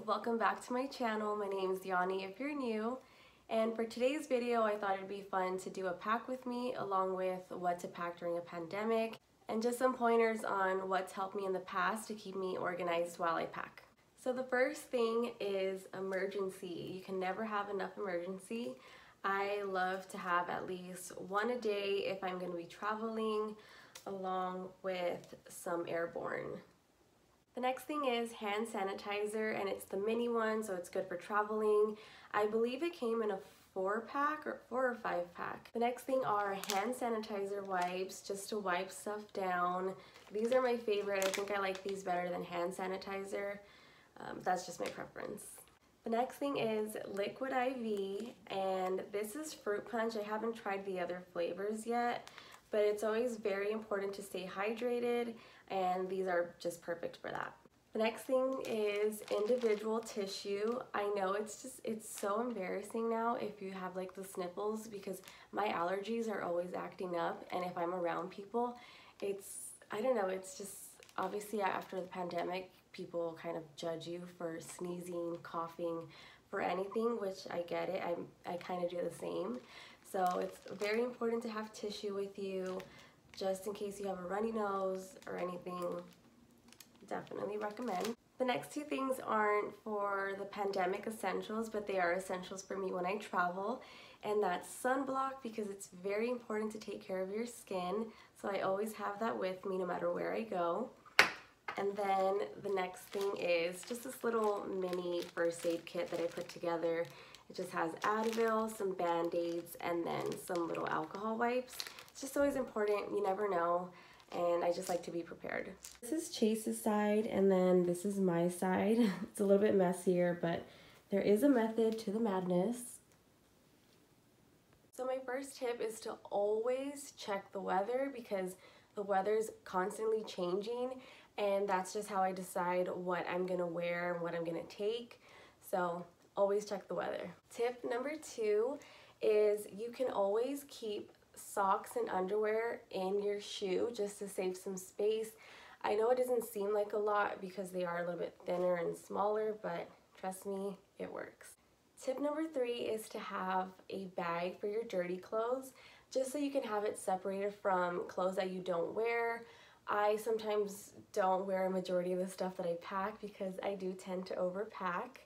welcome back to my channel. My name is Yanni if you're new, and for today's video I thought it'd be fun to do a pack with me along with what to pack during a pandemic and just some pointers on what's helped me in the past to keep me organized while I pack. So the first thing is emergency. You can never have enough emergency. I love to have at least one a day if I'm going to be traveling, along with some airborne. The next thing is hand sanitizer, and it's the mini one, so it's good for traveling. I believe it came in a 4-pack or 4 or 5-pack. The next thing are hand sanitizer wipes, just to wipe stuff down. These are my favorite. I think I like these better than hand sanitizer. That's just my preference. The next thing is liquid IV, and this is fruit punch. I haven't tried the other flavors yet, but it's always very important to stay hydrated, and these are just perfect for that. The next thing is individual tissue. I know it's so embarrassing now if you have like the sniffles, because my allergies are always acting up, and if I'm around people, I don't know, it's just obviously after the pandemic, people kind of judge you for sneezing, coughing, for anything, which I get it. I kind of do the same. So it's very important to have tissue with you, just in case you have a runny nose or anything. Definitely recommend. The next two things aren't for the pandemic essentials, but they are essentials for me when I travel, and that's sunblock, because it's very important to take care of your skin. So I always have that with me no matter where I go. And then the next thing is just this little mini first aid kit that I put together. It just has Advil, some Band-Aids, and then some little alcohol wipes. It's just always important, you never know, and I just like to be prepared. This is Chase's side, and then this is my side. It's a little bit messier, but there is a method to the madness. So my first tip is to always check the weather, because the weather's constantly changing, and that's just how I decide what I'm gonna wear and what I'm gonna take. So always check the weather. Tip number 2 is you can always keep socks and underwear in your shoe just to save some space. I know it doesn't seem like a lot because they are a little bit thinner and smaller, but trust me, it works. Tip number 3 is to have a bag for your dirty clothes, just so you can have it separated from clothes that you don't wear. I sometimes don't wear a majority of the stuff that I pack because I do tend to overpack.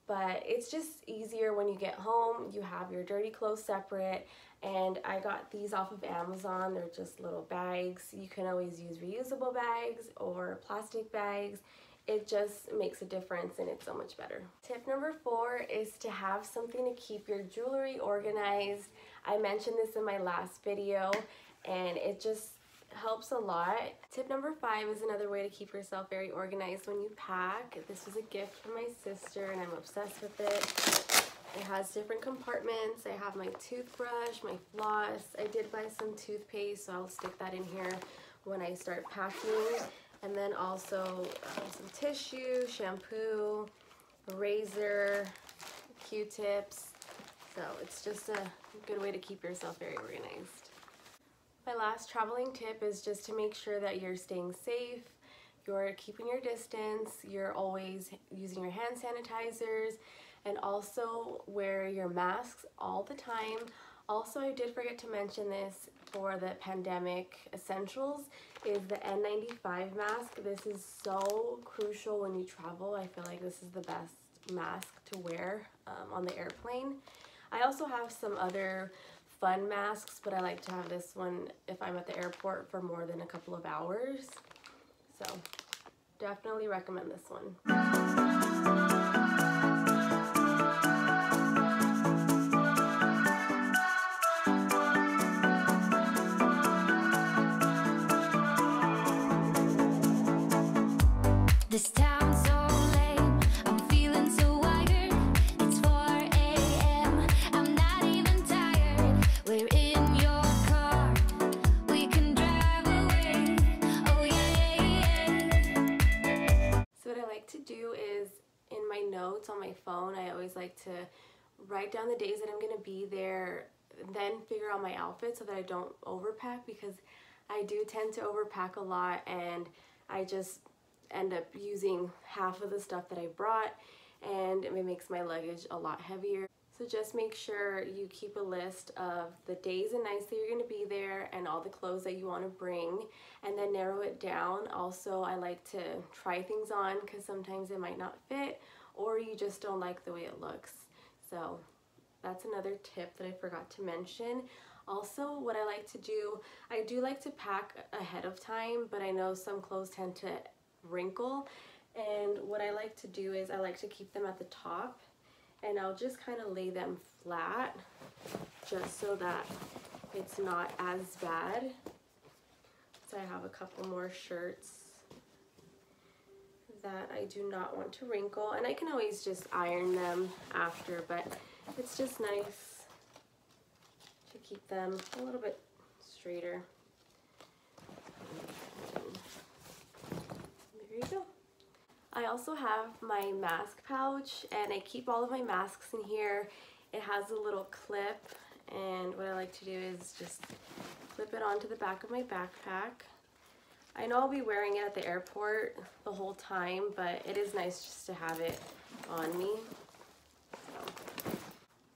But it's just easier when you get home, you have your dirty clothes separate, and I got these off of Amazon. They're just little bags. You can always use reusable bags or plastic bags. It just makes a difference, and it's so much better. Tip number 4 is to have something to keep your jewelry organized. I mentioned this in my last video, and it just helps a lot. Tip number 5 is another way to keep yourself very organized when you pack. This was a gift from my sister, and I'm obsessed with it. It has different compartments. I have my toothbrush, my floss. I did buy some toothpaste, so I'll stick that in here when I start packing. And then also some tissue, shampoo, a razor, Q-tips. So it's just a good way to keep yourself very organized. My last traveling tip is just to make sure that you're staying safe, you're keeping your distance, you're always using your hand sanitizers, and also wear your masks all the time. Also, I did forget to mention this for the pandemic essentials, is the N95 mask. This is so crucial when you travel. I feel like this is the best mask to wear on the airplane. I also have some other fun masks, but I like to have this one if I'm at the airport for more than a couple of hours. So definitely recommend this one. This town's so lame, I'm feeling so wired. It's 4 a.m., I'm not even tired. We're in your car, we can drive away. Oh yeah. So what I like to do is, in my notes on my phone, I always like to write down the days that I'm gonna be there, then figure out my outfit so that I don't overpack, because I do tend to overpack a lot, and I just end up using half of the stuff that I brought, and it makes my luggage a lot heavier. So just make sure you keep a list of the days and nights that you're going to be there and all the clothes that you want to bring, and then narrow it down. Also, I like to try things on because sometimes it might not fit or you just don't like the way it looks. So that's another tip that I forgot to mention. Also, what I like to do, I do like to pack ahead of time, but I know some clothes tend to wrinkle, and what I like to do is I like to keep them at the top, and I'll just kind of lay them flat just so that it's not as bad. So I have a couple more shirts that I do not want to wrinkle, and I can always just iron them after, but it's just nice to keep them a little bit straighter. There you go. I also have my mask pouch, and I keep all of my masks in here. It has a little clip, and what I like to do is just clip it onto the back of my backpack. I know I'll be wearing it at the airport the whole time, but it is nice just to have it on me. So,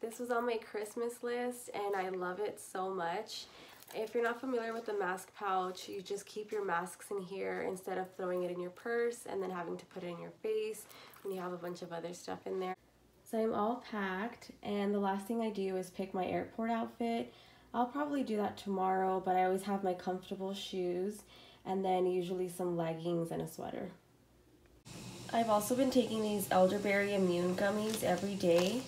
this was on my Christmas list, and I love it so much. If you're not familiar with the mask pouch, you just keep your masks in here instead of throwing it in your purse and then having to put it in your face when you have a bunch of other stuff in there. So I'm all packed, and the last thing I do is pick my airport outfit. I'll probably do that tomorrow, but I always have my comfortable shoes and then usually some leggings and a sweater. I've also been taking these elderberry immune gummies every day.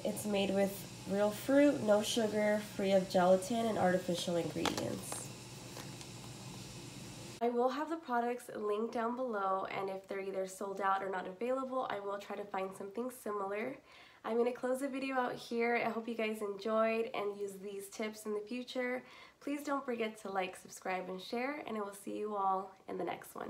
It's made with real fruit, no sugar, free of gelatin and artificial ingredients. I will have the products linked down below, and if they're either sold out or not available, I will try to find something similar. I'm going to close the video out here. I hope you guys enjoyed and use these tips in the future. Please don't forget to like, subscribe, and share, and I will see you all in the next one.